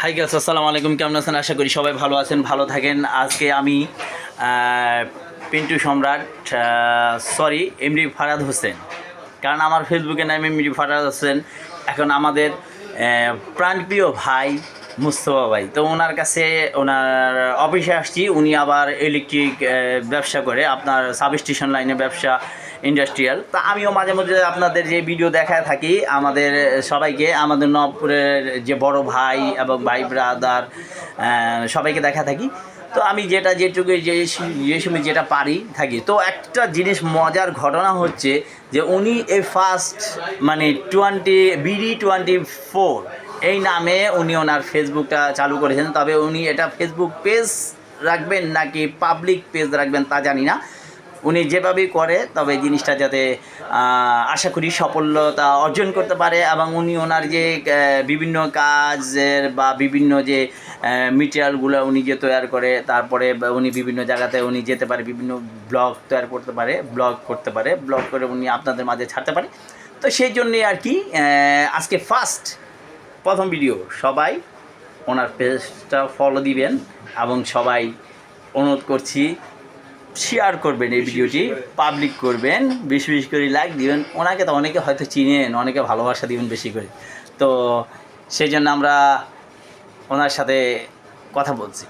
Hi guys, আসসালামু আলাইকুম। কেমন আছেন? আশা করি সবাই ভালো আছেন, ভালো থাকেন। আজকে আমি পিন্টু সম্রাট, সরি এমডি ফারাদ হোসেন, কারণ আমার ফেসবুকের নাম এমডি ফারাদ হোসেন। এখন আমাদের প্রাণপ্রিয় ভাই মুস্তফা ভাই, তো ওনার কাছে ওনার অফিসে আসছি। উনি আবার ইলেকট্রিক ব্যবসা করে, আপনার সাবস্টেশন লাইনে ব্যবসা, ইন্ডাস্ট্রিয়াল। তা আমিও মাঝে মধ্যে আপনাদের যে ভিডিও দেখায় থাকি আমাদের সবাইকে, আমাদের নবপুরের যে বড় ভাই এবং ভাই ব্রাদার সবাইকে দেখা থাকি। তো আমি যেটুকু যে সময় যেটা পারি থাকি। তো একটা জিনিস মজার ঘটনা হচ্ছে যে উনি এই ফার্স্ট মানে BD24 এই নামে উনি ওনার ফেসবুকটা চালু করেছেন। তবে উনি এটা ফেসবুক পেজ রাখবেন নাকি পাবলিক পেজ রাখবেন তা জানি না। উনি যেভাবেই করে, তবে জিনিসটা যাতে আশা করি সফলতা অর্জন করতে পারে। এবং উনি ওনার যে বিভিন্ন কাজের বা বিভিন্ন যে মেটেরিয়ালগুলো উনি যে তৈরি করে, তারপরে উনি বিভিন্ন জায়গাতে উনি যেতে পারে, বিভিন্ন ব্লগ তৈরি করতে পারে, ব্লগ করে উনি আপনাদের মাঝে ছাড়তে পারে। তো সেই জন্যে আর কি আজকে প্রথম ভিডিও। সবাই ওনার পেজটা ফলো দিবেন এবং সবাই অনুরোধ করছি শেয়ার করবেন, এই ভিডিওটি পাবলিক করবেন, বেশি বেশি করে লাইক দিবেন। ওনাকে তো অনেকে হয়তো চিনেন, অনেকে ভালোবাসা দিবেন বেশি করে। তো সেই জন্য আমরা ওনার সাথে কথা বলছি।